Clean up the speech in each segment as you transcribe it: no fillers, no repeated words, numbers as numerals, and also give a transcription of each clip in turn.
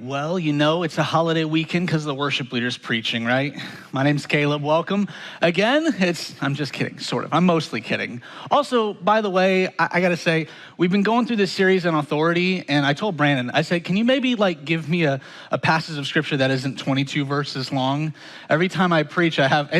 Well, it's a holiday weekend because the worship leader's preaching, right? My name's Caleb. Welcome. Again, I'm just kidding, sort of. I'm mostly kidding. Also, by the way, I got to say, we've been going through this series on authority, and I told Brandon, I said, can you maybe give me a passage of scripture that isn't 22 verses long? Every time I preach, I have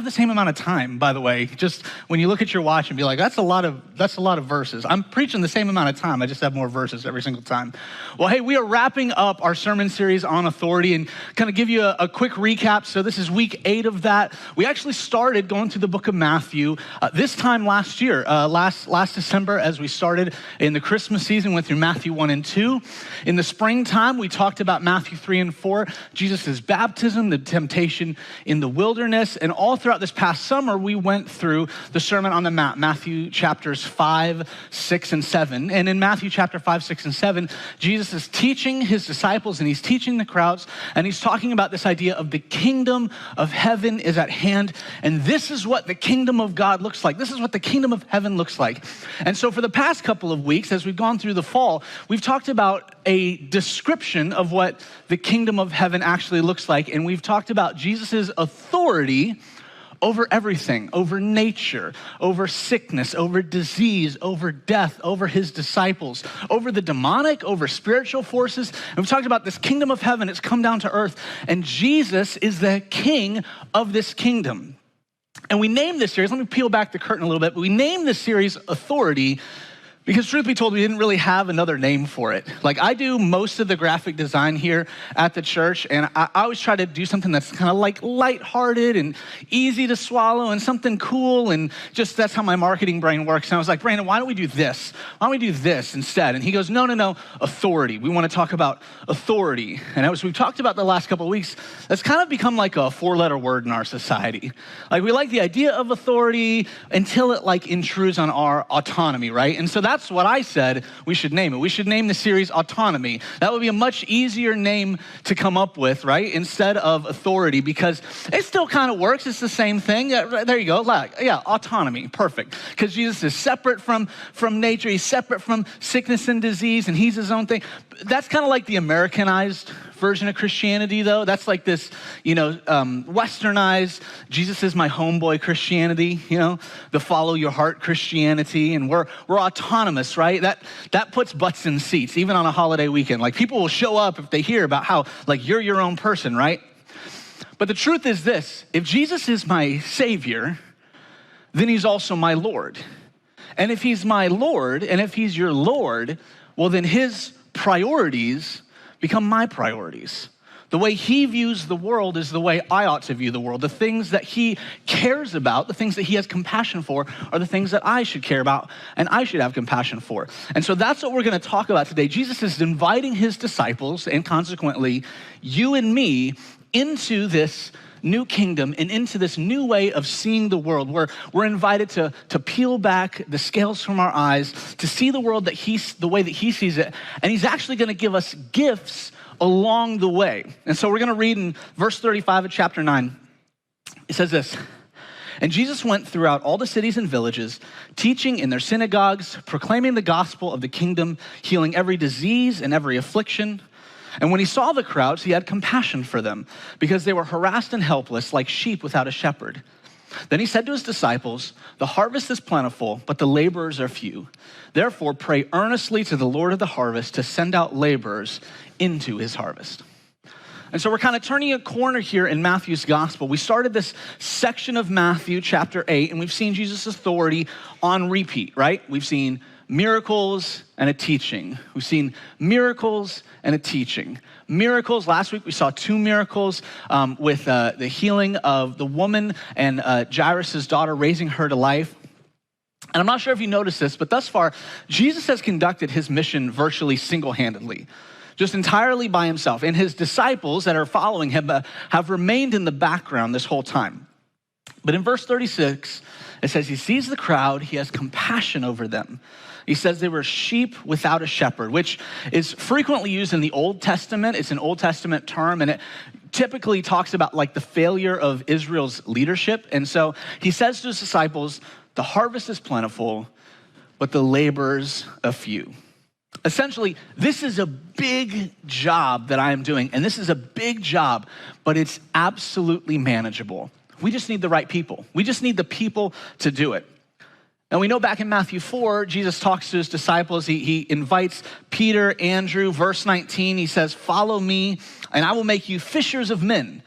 the same amount of time, by the way. Just when you look at your watch and be like, that's a lot of verses. I'm preaching the same amount of time. I just have more verses every single time. Well, hey, we are wrapping up our sermon series on authority and kind of give you a quick recap. So this is week 8 of that. We actually started going through the book of Matthew this time last year, last December, as we started in the Christmas season, went through Matthew 1 and 2. In the springtime, we talked about Matthew 3 and 4, Jesus' baptism, the temptation in the wilderness, and all throughout this past summer, we went through the Sermon on the Mount, Matthew chapters 5, 6, and 7. And in Matthew chapter 5, 6, and 7, Jesus is teaching his disciples and he's teaching the crowds, and he's talking about this idea of the kingdom of heaven is at hand, and this is what the kingdom of God looks like. This is what the kingdom of heaven looks like. And so for the past couple of weeks, as we've gone through the fall, we've talked about a description of what the kingdom of heaven actually looks like, and we've talked about Jesus's authority over everything, over nature, over sickness, over disease, over death, over his disciples, over the demonic, over spiritual forces. And we've talked about this kingdom of heaven. It's come down to earth, and Jesus is the king of this kingdom. And we named this series, let me peel back the curtain a little bit, but we named this series Authority because truth be told, we didn't really have another name for it. I do most of the graphic design here at the church, and I always try to do something that's kind of lighthearted and easy to swallow and something cool, and just that's how my marketing brain works. And I was like, Brandon, why don't we do this? Why don't we do this instead? And he goes, no, authority. We want to talk about authority. And as we've talked about the last couple of weeks, that's kind of become like a 4-letter word in our society. We like the idea of authority until it intrudes on our autonomy, right? And so that's what I said we should name it. We should name the series Autonomy. That would be a much easier name to come up with, right? Instead of authority, because it still kind of works. It's the same thing. Yeah, there you go. Autonomy. Perfect. Because Jesus is separate from nature. He's separate from sickness and disease, and he's his own thing. That's kind of like the Americanized version of Christianity, though. That's this, westernized, Jesus is my homeboy Christianity, the follow your heart Christianity, and we're autonomous, right? That puts butts in seats, even on a holiday weekend. People will show up if they hear about how, you're your own person, right? But the truth is this: if Jesus is my Savior, then he's also my Lord. And if he's my Lord, and if he's your Lord, well, then his priorities become my priorities. The way he views the world is the way I ought to view the world. The things that he cares about, the things that he has compassion for, are the things that I should care about and I should have compassion for. And so that's what we're going to talk about today. Jesus is inviting his disciples, and consequently you and me, into this new kingdom and into this new way of seeing the world, where we're invited to peel back the scales from our eyes, to see the world the way that he sees it. And he's actually going to give us gifts along the way. And so we're going to read in verse 35 of chapter 9. It says this: "And Jesus went throughout all the cities and villages, teaching in their synagogues, proclaiming the gospel of the kingdom, healing every disease and every affliction. And when he saw the crowds, he had compassion for them, because they were harassed and helpless, like sheep without a shepherd. Then he said to his disciples, 'The harvest is plentiful, but the laborers are few. Therefore, pray earnestly to the Lord of the harvest to send out laborers into his harvest.'" And so we're kind of turning a corner here in Matthew's gospel. We started this section of Matthew chapter 8, and we've seen Jesus' authority on repeat, right? We've seen miracles and a teaching. We've seen miracles and a teaching. Miracles, last week we saw 2 miracles with the healing of the woman and Jairus' daughter, raising her to life. And I'm not sure if you noticed this, but thus far, Jesus has conducted his mission virtually single-handedly, just entirely by himself. And his disciples that are following him have remained in the background this whole time. But in verse 36, it says he sees the crowd, he has compassion over them. He says they were sheep without a shepherd, which is frequently used in the Old Testament. It's an Old Testament term, and it typically talks about the failure of Israel's leadership. And so he says to his disciples, the harvest is plentiful, but the laborers are few. Essentially, this is a big job that I am doing, and this is a big job, but it's absolutely manageable. We just need the right people. We just need the people to do it. And we know back in Matthew 4, Jesus talks to his disciples. He invites Peter, Andrew, verse 19, he says, "Follow me, and I will make you fishers of men."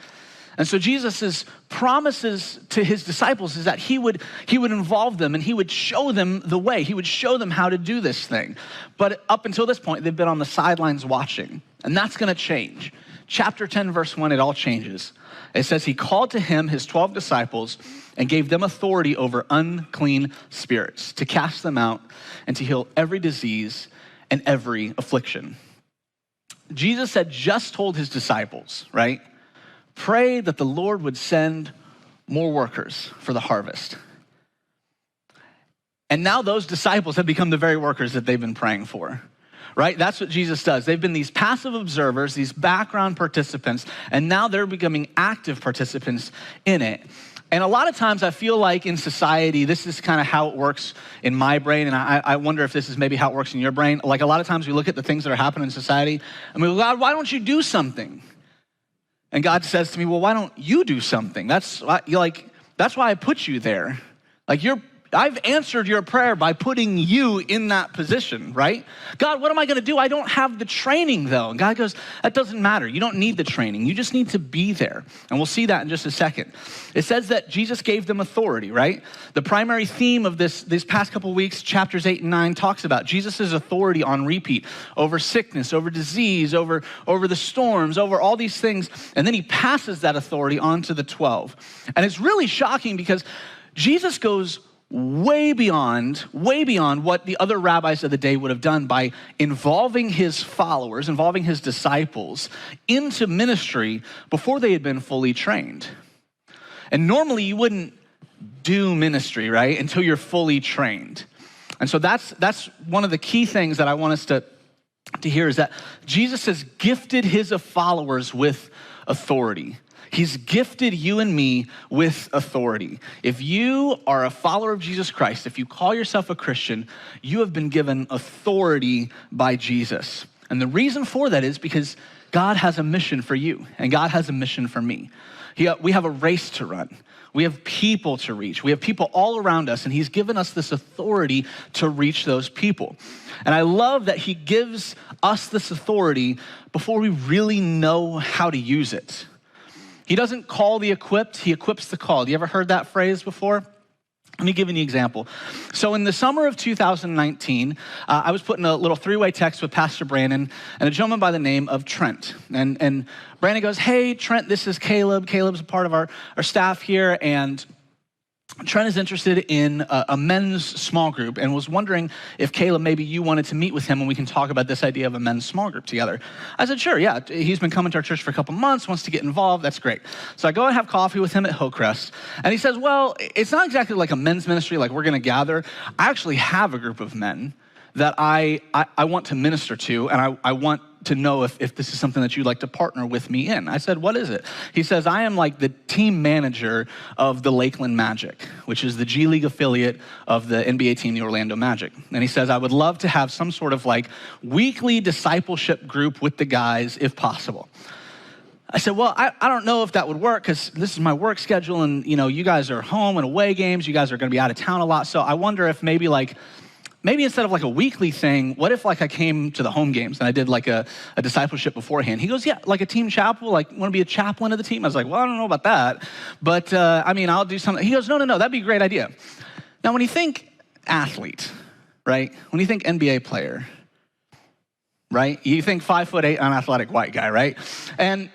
And so Jesus' promises to his disciples is that he would involve them and he would show them the way. He would show them how to do this thing. But up until this point, they've been on the sidelines watching. And that's going to change. Chapter 10, verse 1, it all changes. It says he called to him his 12 disciples and gave them authority over unclean spirits to cast them out and to heal every disease and every affliction. Jesus had just told his disciples, right? Pray that the Lord would send more workers for the harvest. And now those disciples have become the very workers that they've been praying for, right? That's what Jesus does. They've been these passive observers, these background participants, and now they're becoming active participants in it. And a lot of times I feel like in society, this is kind of how it works in my brain, and I wonder if this is maybe how it works in your brain. Like a lot of times we look at the things that are happening in society, and we go, "God, why don't you do something?" And God says to me, "Well, why don't you do something? That's why I put you there. Like I've answered your prayer by putting you in that position, right? God, what am I going to do? I don't have the training though." And God goes, "That doesn't matter. You don't need the training. You just need to be there." And we'll see that in just a second. It says that Jesus gave them authority, right? The primary theme of these past couple weeks, chapters 8 and 9, talks about Jesus' authority on repeat over sickness, over disease, over the storms, over all these things. And then he passes that authority on to the 12. And it's really shocking because Jesus goes way beyond what the other rabbis of the day would have done by involving his followers, involving his disciples into ministry before they had been fully trained. And normally you wouldn't do ministry, right, until you're fully trained. And so that's one of the key things that I want us to hear is that Jesus has gifted his followers with authority. He's gifted you and me with authority. If you are a follower of Jesus Christ, if you call yourself a Christian, you have been given authority by Jesus. And the reason for that is because God has a mission for you, and God has a mission for me. We have a race to run. We have people to reach. We have people all around us, and he's given us this authority to reach those people. And I love that he gives us this authority before we really know how to use it. He doesn't call the equipped, he equips the called. You ever heard that phrase before? Let me give you an example. So in the summer of 2019, I was putting a little three-way text with Pastor Brandon and a gentleman by the name of Trent. And Brandon goes, "Hey, Trent, this is Caleb. Caleb's a part of our staff here, and Trent is interested in a men's small group and was wondering if Caleb, maybe you wanted to meet with him and we can talk about this idea of a men's small group together." I said, "Sure, yeah. He's been coming to our church for a couple months, wants to get involved. That's great." So I go and have coffee with him at Hillcrest. And he says, "Well, it's not exactly like a men's ministry, like we're going to gather. I actually have a group of men that I want to minister to, and I want to know if this is something that you'd like to partner with me in." I said, "What is it?" He says, "I am like the team manager of the Lakeland Magic, which is the G League affiliate of the NBA team, the Orlando Magic." And he says, "I would love to have some sort of like weekly discipleship group with the guys if possible." I said, "Well, I don't know if that would work because this is my work schedule and you guys are home and away games. You guys are going to be out of town a lot. So I wonder if maybe instead of like a weekly thing, what if like I came to the home games and I did like a discipleship beforehand?" He goes, "Yeah, like a team chapel, like want to be a chaplain of the team?" I was like, "Well, I don't know about that, but I'll do something." He goes, No, that'd be a great idea." Now, when you think athlete, right? When you think NBA player, right? You think 5'8" unathletic white guy, right? And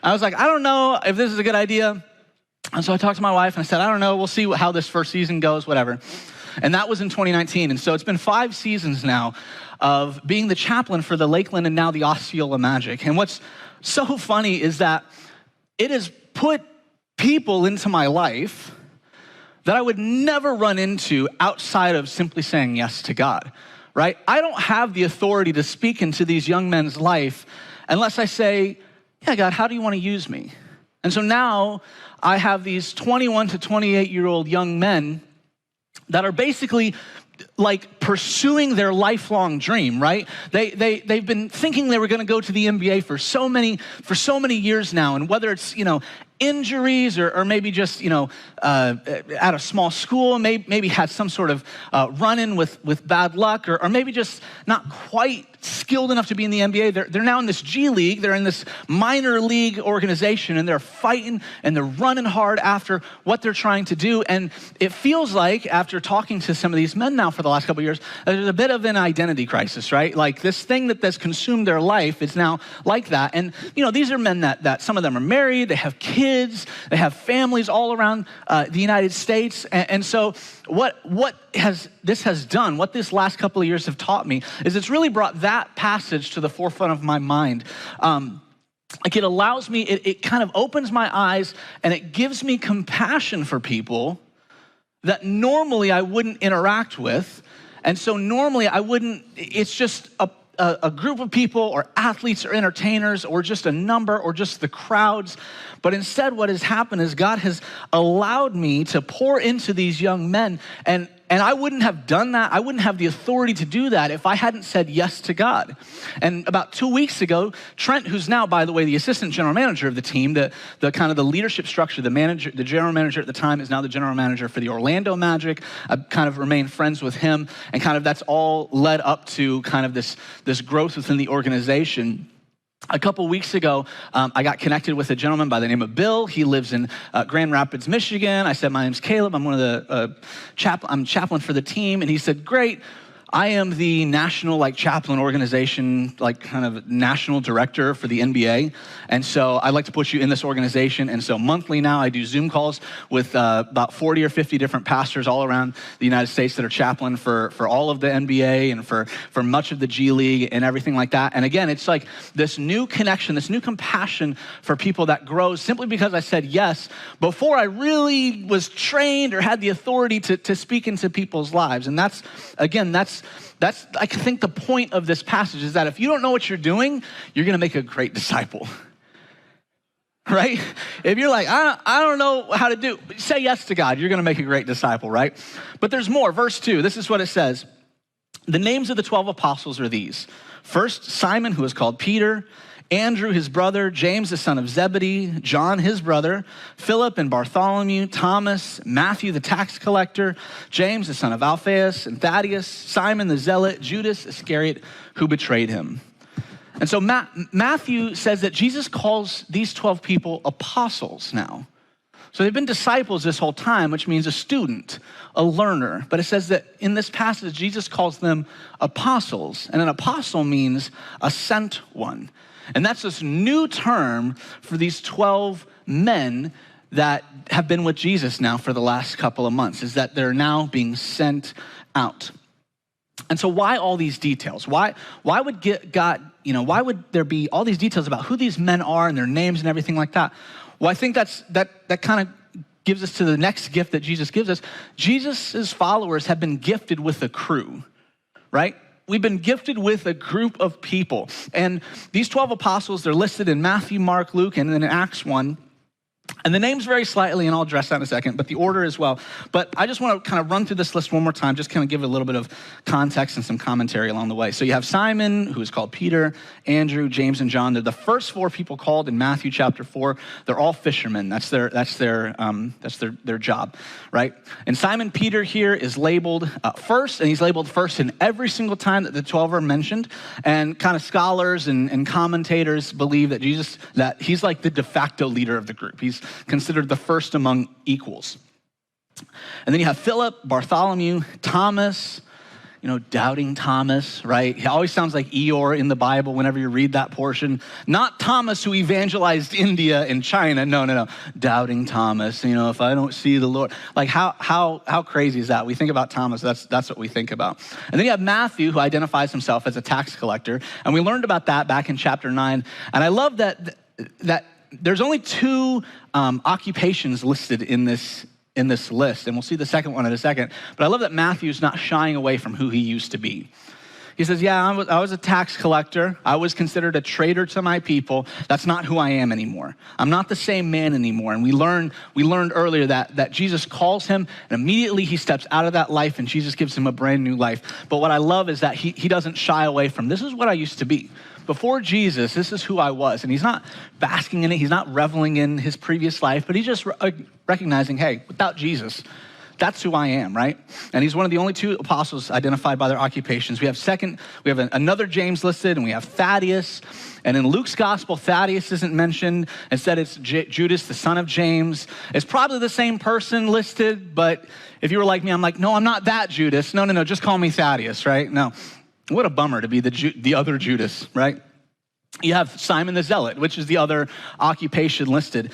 I was like, I don't know if this is a good idea. And so I talked to my wife and I said, "I don't know, we'll see how this first season goes, whatever." And that was in 2019. And so it's been 5 seasons now of being the chaplain for the Lakeland and now the Osceola Magic. And what's so funny is that it has put people into my life that I would never run into outside of simply saying yes to God, right? I don't have the authority to speak into these young men's life unless I say, "Yeah, God, how do you want to use me?" And so now I have these 21 to 28-year-old young men that are basically like pursuing their lifelong dream, right? They've been thinking they were going to go to the NBA for so many years now, and whether it's, injuries or maybe just, at a small school, maybe had some sort of run-in with bad luck, or maybe just not quite skilled enough to be in the NBA. They're now in this G League. They're in this minor league organization, and they're fighting and they're running hard after what they're trying to do. And it feels like, after talking to some of these men now for the last couple of years, there's a bit of an identity crisis, right? Like this thing that's consumed their life is now like that. And, these are men that some of them are married, they have kids, they have families all around the United States. And so what this has done, what this last couple of years have taught me, is it's really brought that passage to the forefront of my mind. It allows me, it kind of opens my eyes, and it gives me compassion for people that normally I wouldn't interact with. And so normally it's just a group of people or athletes or entertainers or just a number or just the crowds. But instead what has happened is God has allowed me to pour into these young men, and I wouldn't have done that. I wouldn't have the authority to do that if I hadn't said yes to God. And about 2 weeks ago, Trent, who's now, by the way, the assistant general manager of the team, the kind of the leadership structure, the general manager at the time is now the general manager for the Orlando Magic. I've kind of remained friends with him, and kind of that's all led up to kind of this growth within the organization. A couple weeks ago, I got connected with a gentleman by the name of Bill. He lives in Grand Rapids, Michigan. I said, my name's Caleb. I'm one of the I'm chaplain for the team. And he said, great. I am the national chaplain organization, kind of national director for the NBA. And so I'd like to put you in this organization. And so monthly now I do Zoom calls with about 40 or 50 different pastors all around the United States that are chaplain for all of the NBA and for much of the G League and everything like that. And again, it's like this new connection, this new compassion for people that grows simply because I said yes before I really was trained or had the authority to speak into people's lives. And that's I think the point of this passage is that if you don't know what you're doing, you're going to make a great disciple, right? If you're like, I don't know how to do, say yes to God, you're going to make a great disciple, right? But there's more. Verse 2, this is what it says. The names of the 12 apostles are these. First, Simon, who is called Peter, Andrew, his brother, James, the son of Zebedee, John, his brother, Philip and Bartholomew, Thomas, Matthew, the tax collector, James, the son of Alphaeus, and Thaddeus, Simon, the zealot, Judas Iscariot, who betrayed him. And so Matthew says that Jesus calls these 12 people apostles now. So they've been disciples this whole time, which means a student, a learner. But it says that in this passage, Jesus calls them apostles. And an apostle means a sent one. And that's this new term for these 12 men that have been with Jesus now for the last couple of months, is that they're now being sent out. And so why all these details? Why would God, why would there be all these details about who these men are and their names and everything like that? Well, I think that kind of gives us to the next gift that Jesus gives us. Jesus' followers have been gifted with a crew, right? We've been gifted with a group of people. And these 12 apostles, they're listed in Matthew, Mark, Luke, and then in Acts 1. And the names vary slightly, and I'll address that in a second, but the order as well. But I just want to kind of run through this list one more time, just kind of give it a little bit of context and some commentary along the way. So you have Simon, who is called Peter, Andrew, James, and John. They're the first 4 people called in Matthew chapter 4. They're all fishermen. That's their job, right? And Simon Peter here is labeled first, and he's labeled first in every single time that the 12 are mentioned. And kind of scholars and commentators believe that he's like the de facto leader of the group. He's considered the first among equals. And then you have Philip, Bartholomew, Thomas, doubting Thomas, right? He always sounds like Eeyore in the Bible whenever you read that portion. Not Thomas who evangelized India and China. No. Doubting Thomas, if I don't see the Lord. Like how crazy is that? We think about Thomas, that's what we think about. And then you have Matthew, who identifies himself as a tax collector. And we learned about that back in chapter 9. And I love that there's only 2 occupations listed in this list, and we'll see the second one in a second. But I love that Matthew's not shying away from who he used to be. He says, yeah, I was a tax collector. I was considered a traitor to my people. That's not who I am anymore. I'm not the same man anymore. And we learned earlier that Jesus calls him, and immediately he steps out of that life, and Jesus gives him a brand new life. But what I love is that he doesn't shy away from, this is what I used to be. Before Jesus, this is who I was. And he's not basking in it. He's not reveling in his previous life, but he's just recognizing, hey, without Jesus, that's who I am, right? And he's one of the only two apostles identified by their occupations. We have another James listed, and we have Thaddeus. And in Luke's gospel, Thaddeus isn't mentioned. Instead, it's Judas, the son of James. It's probably the same person listed, but if you were like me, I'm like, no, I'm not that Judas. No, just call me Thaddeus, right? No. What a bummer to be the other Judas, right? You have Simon the Zealot, which is the other occupation listed.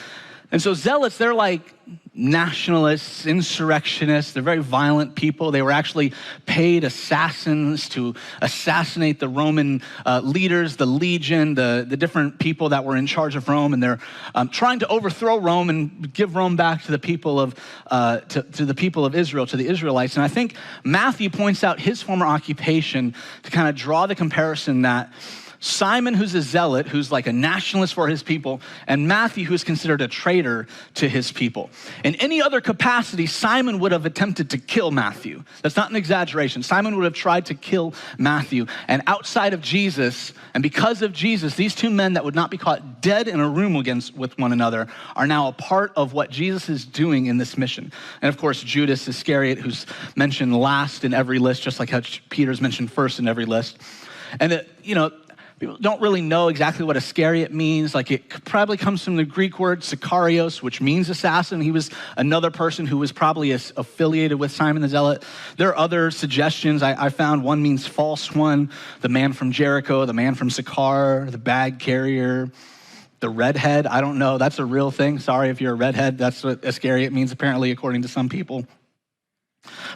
And so zealots, they're like nationalists, insurrectionists. They're very violent people. They were actually paid assassins to assassinate the Roman leaders, the legion, the different people that were in charge of Rome. And they're trying to overthrow Rome and give Rome back to the people of to the people of Israel, to the Israelites. And I think Matthew points out his former occupation to kind of draw the comparison that Simon, who's a zealot, who's like a nationalist for his people, and Matthew, who's considered a traitor to his people. In any other capacity, Simon would have attempted to kill Matthew. That's not an exaggeration. Simon would have tried to kill Matthew. And outside of Jesus, and because of Jesus, these two men that would not be caught dead in a room with one another are now a part of what Jesus is doing in this mission. And of course, Judas Iscariot, who's mentioned last in every list, just like how Peter's mentioned first in every list. And people don't really know exactly what Iscariot means. Like, it probably comes from the Greek word Sicarios, which means assassin. He was another person who was probably affiliated with Simon the Zealot. There are other suggestions. I found one means false one, the man from Jericho, the man from Sychar, the bag carrier, the redhead. I don't know. That's a real thing. Sorry if you're a redhead. That's what Iscariot means, apparently, according to some people.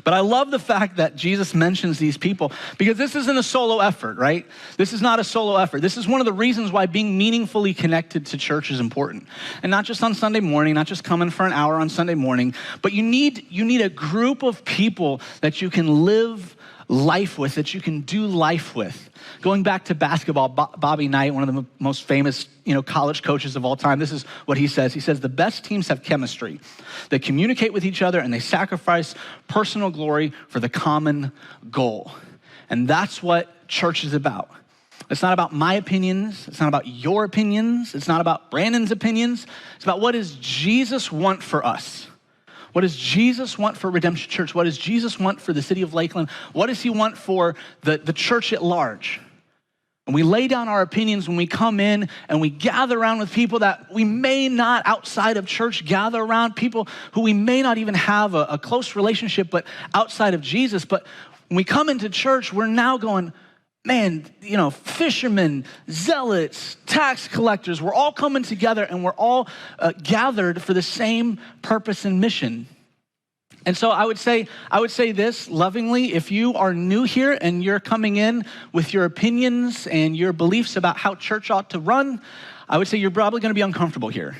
But I love the fact that Jesus mentions these people because this isn't a solo effort, right? This is not a solo effort. This is one of the reasons why being meaningfully connected to church is important. And not just on Sunday morning, not just coming for an hour on Sunday morning, but you need a group of people that you can live life with, that you can do life with. Going back to basketball, Bobby Knight, one of the most famous, college coaches of all time, this is what he says. He says, the best teams have chemistry. They communicate with each other and they sacrifice personal glory for the common goal. And that's what church is about. It's not about my opinions. It's not about your opinions. It's not about Brandon's opinions. It's about what does Jesus want for us? What does Jesus want for Redemption Church? What does Jesus want for the city of Lakeland? What does he want for the church at large? And we lay down our opinions when we come in and we gather around with people that we may not outside of church gather around, people who we may not even have a close relationship, but outside of Jesus. But when we come into church, we're now going, man, fishermen, zealots, tax collectors, we're all coming together and we're all gathered for the same purpose and mission. And so I would say this lovingly, if you are new here and you're coming in with your opinions and your beliefs about how church ought to run, I would say you're probably going to be uncomfortable here.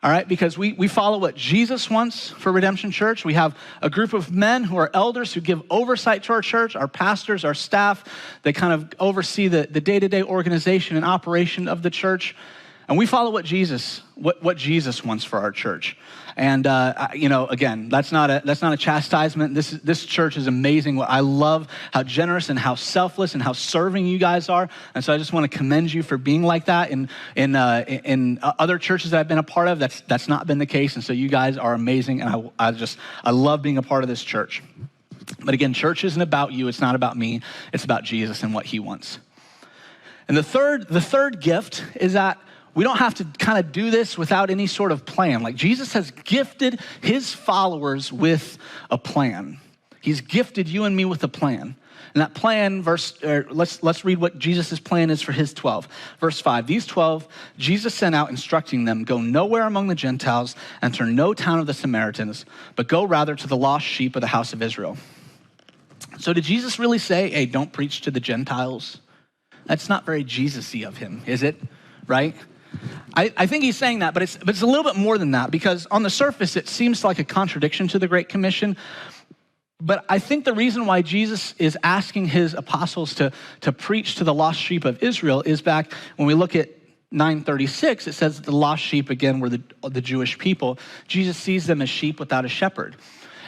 All right, because we follow what Jesus wants for Redemption Church. We have a group of men who are elders who give oversight to our church, our pastors, our staff. They kind of oversee the day-to-day organization and operation of the church. And we follow what Jesus wants for our church. And again, that's not a chastisement. This church is amazing. I love how generous and how selfless and how serving you guys are. And so I just want to commend you for being like that. In other churches that I've been a part of, that's not been the case. And so you guys are amazing. And I love being a part of this church. But again, church isn't about you. It's not about me. It's about Jesus and what he wants. And the third gift is that we don't have to kind of do this without any sort of plan. Like, Jesus has gifted his followers with a plan. He's gifted you and me with a plan. And that plan, let's read what Jesus' plan is for his 12. Verse 5, these 12, Jesus sent out instructing them, go nowhere among the Gentiles, enter no town of the Samaritans, but go rather to the lost sheep of the house of Israel. So did Jesus really say, hey, don't preach to the Gentiles? That's not very Jesus-y of him, is it? Right? I think he's saying that, but it's a little bit more than that, because on the surface, it seems like a contradiction to the Great Commission. But I think the reason why Jesus is asking his apostles to preach to the lost sheep of Israel is back when we look at 9:36, it says that the lost sheep, again, were the Jewish people. Jesus sees them as sheep without a shepherd.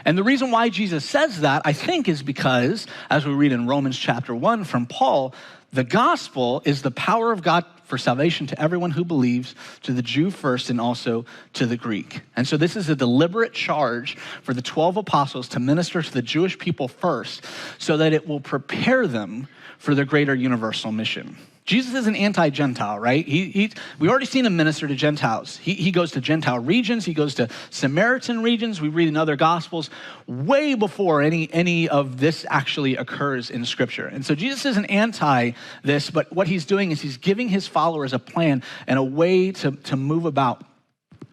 And the reason why Jesus says that, I think, is because, as we read in Romans chapter 1 from Paul, the gospel is the power of God for salvation to everyone who believes, to the Jew first and also to the Greek. And so this is a deliberate charge for the 12 apostles to minister to the Jewish people first so that it will prepare them for the greater universal mission. Jesus is an anti-Gentile, right? We already seen him minister to Gentiles. He goes to Gentile regions. He goes to Samaritan regions. We read in other Gospels way before any of this actually occurs in Scripture. And so Jesus isn't anti this, but what he's doing is he's giving his followers a plan and a way to move about.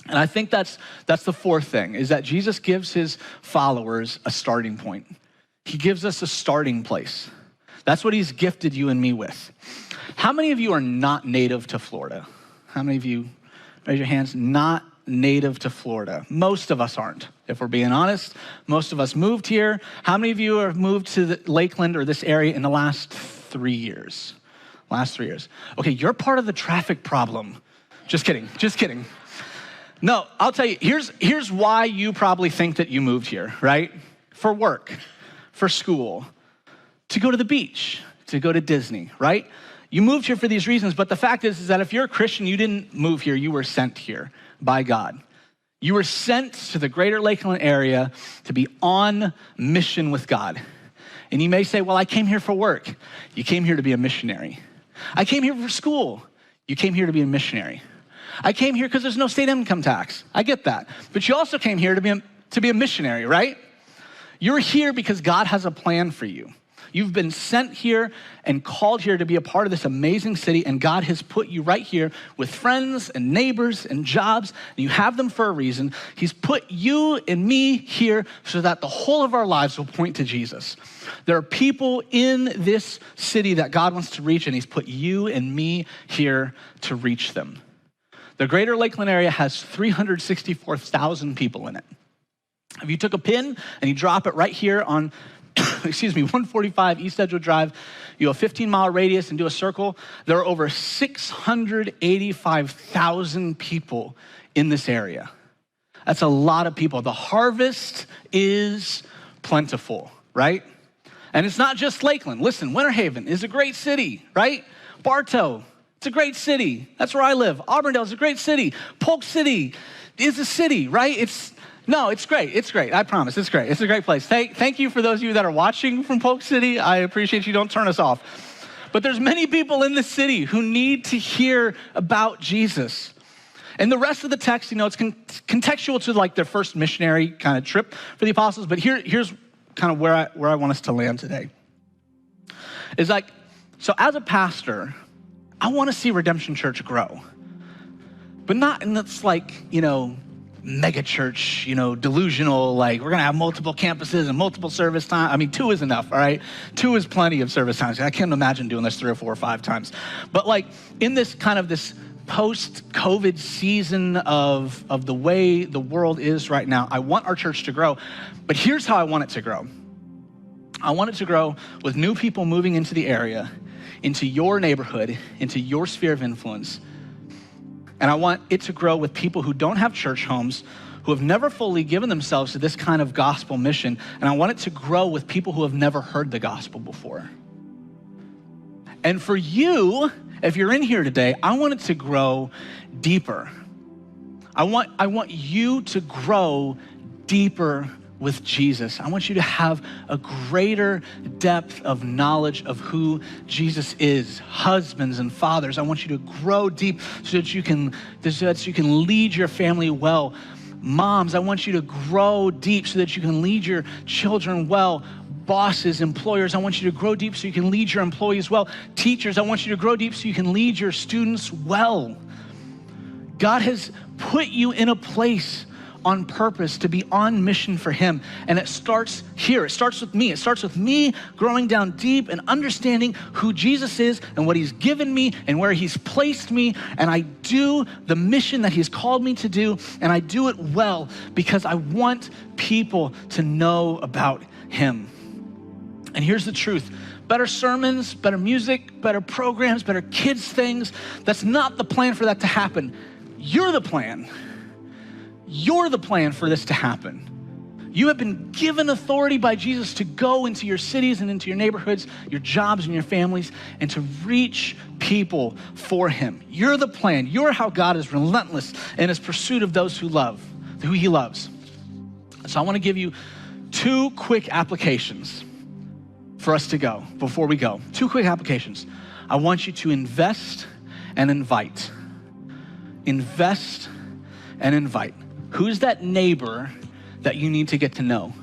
And I think that's the fourth thing, is that Jesus gives his followers a starting point. He gives us a starting place. That's what he's gifted you and me with. How many of you are not native to Florida? How many of you, raise your hands, not native to Florida? Most of us aren't, if we're being honest. Most of us moved here. How many of you have moved to Lakeland or this area in the last 3 years? Last 3 years. Okay, you're part of the traffic problem. Just kidding, just kidding. No, I'll tell you, here's why you probably think that you moved here, right? For work, for school, to go to the beach, to go to Disney, right? You moved here for these reasons, but the fact is that if you're a Christian, you didn't move here, you were sent here by God. You were sent to the greater Lakeland area to be on mission with God. And you may say, well, I came here for work. You came here to be a missionary. I came here for school. You came here to be a missionary. I came here because there's no state income tax. I get that. But you also came here to be a missionary, right? You're here because God has a plan for you. You've been sent here and called here to be a part of this amazing city, and God has put you right here with friends and neighbors and jobs, and you have them for a reason. He's put you and me here so that the whole of our lives will point to Jesus. There are people in this city that God wants to reach, and he's put you and me here to reach them. The greater Lakeland area has 364,000 people in it. If you took a pin and you drop it right here on 145 East Edgewood Drive, you have a 15-mile radius and do a circle, there are over 685,000 people in this area. That's a lot of people. The harvest is plentiful, right? And it's not just Lakeland. Listen, Winter Haven is a great city, right? Bartow, it's a great city. That's where I live. Auburndale is a great city. Polk City is a city, right? It's great. It's great. I promise. It's great. It's a great place. Thank you for those of you that are watching from Polk City. I appreciate you. Don't turn us off. But there's many people in the city who need to hear about Jesus. And the rest of the text, it's contextual to like their first missionary kind of trip for the apostles. But here's kind of where I want us to land today. Is like, so as a pastor, I want to see Redemption Church grow. But not in this like, mega church, delusional, like we're going to have multiple campuses and multiple service times. I mean, 2 is enough, all right? 2 is plenty of service times. I can't imagine doing this 3 or 4 or 5 times. But like in this kind of this post-COVID season of the way the world is right now, I want our church to grow. But here's how I want it to grow. I want it to grow with new people moving into the area, into your neighborhood, into your sphere of influence. And I want it to grow with people who don't have church homes, who have never fully given themselves to this kind of gospel mission. And I want it to grow with people who have never heard the gospel before. And for you, if you're in here today, I want it to grow deeper. I want you to grow deeper with Jesus. I want you to have a greater depth of knowledge of who Jesus is. Husbands and fathers, I want you to grow deep so that you can lead your family well. Moms, I want you to grow deep so that you can lead your children well. Bosses, employers, I want you to grow deep so you can lead your employees well. Teachers, I want you to grow deep so you can lead your students well. God has put you in a place on purpose to be on mission for him. And it starts here. It starts with me. It starts with me growing down deep and understanding who Jesus is and what he's given me and where he's placed me. And I do the mission that he's called me to do. And I do it well because I want people to know about him. And here's the truth. Better sermons, better music, better programs, better kids things. That's not the plan for that to happen. You're the plan. You're the plan for this to happen. You have been given authority by Jesus to go into your cities and into your neighborhoods, your jobs and your families, and to reach people for him. You're the plan. You're how God is relentless in his pursuit of those who he loves. So I want to give you 2 quick applications for us to go before we go. 2 quick applications. I want you to invest and invite. Invest and invite. Who's that neighbor that you need to get to know?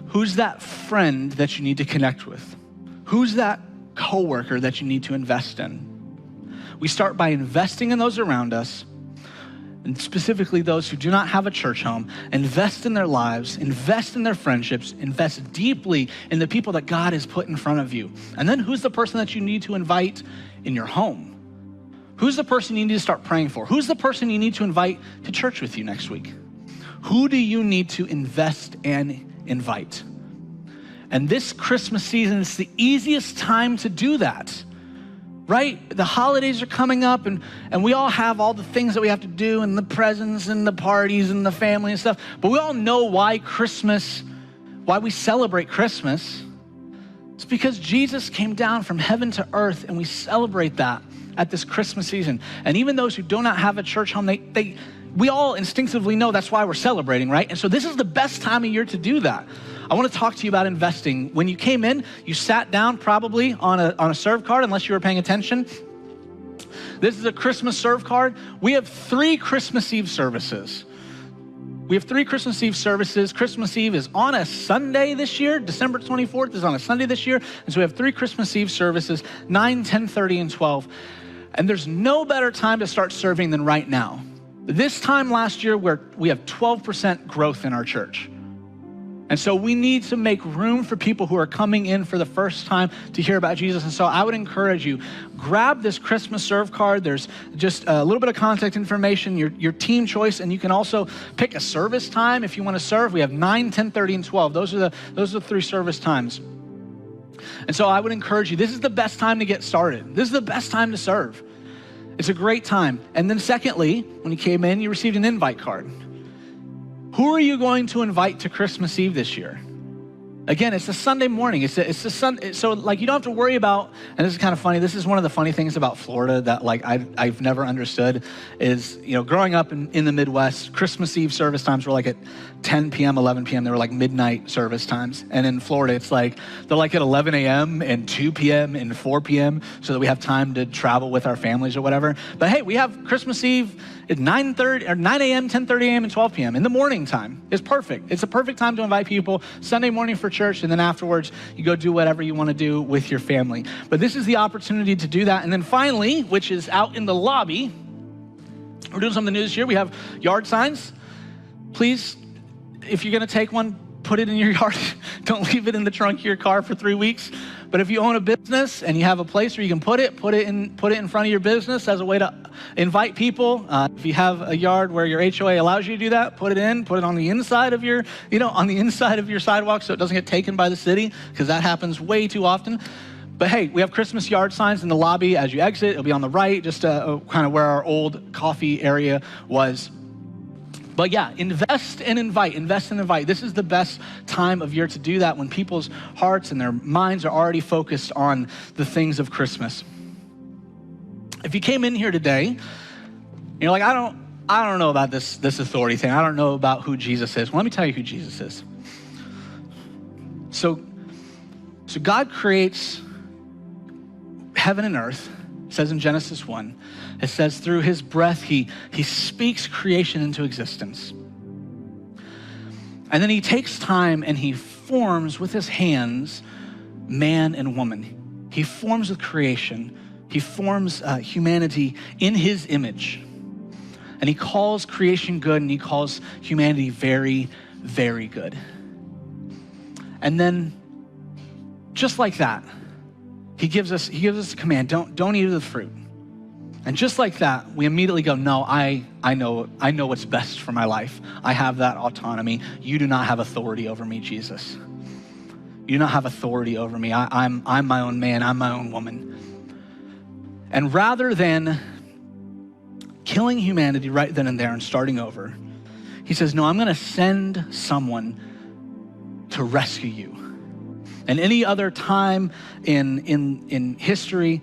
Who's that friend that you need to connect with? Who's that coworker that you need to invest in? We start by investing in those around us, and specifically those who do not have a church home. Invest in their lives, invest in their friendships, invest deeply in the people that God has put in front of you. And then who's the person that you need to invite in your home? Who's the person you need to start praying for? Who's the person you need to invite to church with you next week? Who do you need to invest and invite? And this Christmas season is the easiest time to do that, right? The holidays are coming up and we all have all the things that we have to do and the presents and the parties and the family and stuff. But we all know why we celebrate Christmas. It's because Jesus came down from heaven to earth, and we celebrate that at this Christmas season. And even those who do not have a church home, we all instinctively know that's why we're celebrating, right? And so this is the best time of year to do that. I want to talk to you about investing. When you came in, you sat down probably on a serve card, unless you were paying attention. This is a Christmas serve card. We have 3 Christmas Eve services. Christmas Eve is on a Sunday this year. December 24th is on a Sunday this year. And so we have 3 Christmas Eve services, 9, 10:30, and 12. And there's no better time to start serving than right now. This time last year, we have 12% growth in our church. And so we need to make room for people who are coming in for the first time to hear about Jesus. And so I would encourage you, grab this Christmas serve card. There's just a little bit of contact information, your team choice, and you can also pick a service time if you want to serve. We have 9, 10:30, and 12. Those are the 3 service times. And so I would encourage you, this is the best time to get started. This is the best time to serve. It's a great time. And then secondly, when you came in, you received an invite card. Who are you going to invite to Christmas Eve this year? Again, it's a Sunday morning. It's a Sunday, so like you don't have to worry about. And this is kind of funny. This is one of the funny things about Florida that like I've never understood is, growing up in the Midwest, Christmas Eve service times were like at 10 p.m., 11 p.m. They were like midnight service times. And in Florida, it's like they're like at 11 a.m. and 2 p.m. and 4 p.m. so that we have time to travel with our families or whatever. But hey, we have Christmas Eve at 9 a.m., 10:30 a.m., and 12 p.m. in the morning time. It's perfect. It's a perfect time to invite people. Sunday morning for church, and then afterwards, you go do whatever you want to do with your family. But this is the opportunity to do that. And then finally, which is out in the lobby, we're doing something new this year. We have yard signs. Please, if you're going to take one, put it in your yard. Don't leave it in the trunk of your car for 3 weeks. But if you own a business and you have a place where you can put it in front of your business as a way to invite people. If you have a yard where your HOA allows you to do that, put it on the inside of your, on the inside of your sidewalk so it doesn't get taken by the city, because that happens way too often. But hey, we have Christmas yard signs in the lobby as you exit. It'll be on the right, just kind of where our old coffee area was. But yeah, invest and invite. This is the best time of year to do that, when people's hearts and their minds are already focused on the things of Christmas. If you came in here today, and you're like, I don't know about this authority thing. I don't know about who Jesus is. Well, let me tell you who Jesus is. So God creates heaven and earth. It says in Genesis 1, it says through his breath, he speaks creation into existence. And then he takes time and he forms with his hands man and woman. He forms with creation. He forms humanity in his image. And he calls creation good, and he calls humanity very, very good. And then just like that, he gives us a command, don't eat of the fruit. And just like that, we immediately go, no, I know what's best for my life. I have that autonomy. You do not have authority over me, Jesus. You do not have authority over me. I'm my own man. I'm my own woman. And rather than killing humanity right then and there and starting over, he says, no, I'm going to send someone to rescue you. And any other time in history,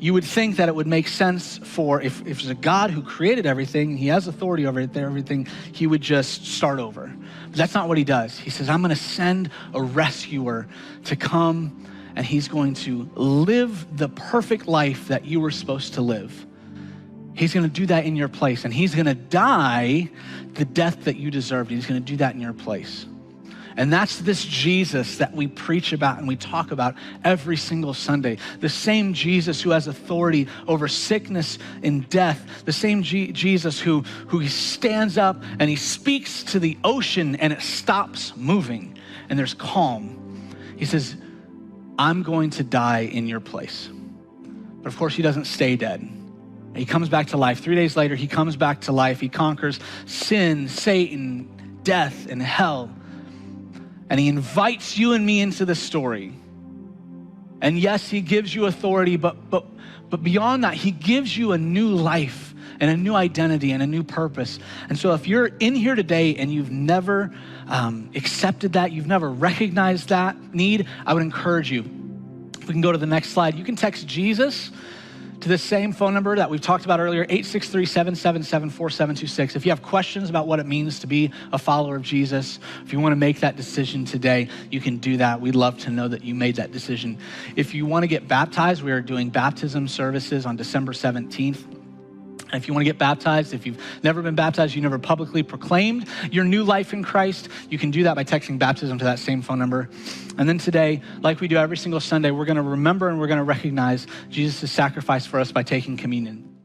you would think that it would make sense for, if there's a God who created everything, he has authority over everything, he would just start over. But that's not what he does. He says, I'm going to send a rescuer to come, and he's going to live the perfect life that you were supposed to live. He's going to do that in your place, and he's going to die the death that you deserved. He's going to do that in your place. And that's this Jesus that we preach about and we talk about every single Sunday. The same Jesus who has authority over sickness and death. The same Jesus who stands up and he speaks to the ocean and it stops moving and there's calm. He says, I'm going to die in your place. But of course he doesn't stay dead. He comes back to life. 3 days later, he comes back to life. He conquers sin, Satan, death, and hell. And he invites you and me into the story. And yes, he gives you authority, but beyond that, he gives you a new life and a new identity and a new purpose. And so if you're in here today and you've never accepted that, you've never recognized that need, I would encourage you. If we can go to the next slide, you can text Jesus to the same phone number that we've talked about earlier, 863-777-4726. If you have questions about what it means to be a follower of Jesus, if you want to make that decision today, you can do that. We'd love to know that you made that decision. If you want to get baptized, we are doing baptism services on December 17th. And if you want to get baptized, if you've never been baptized, you never publicly proclaimed your new life in Christ, you can do that by texting baptism to that same phone number. And then today, like we do every single Sunday, we're going to remember and we're going to recognize Jesus' sacrifice for us by taking communion.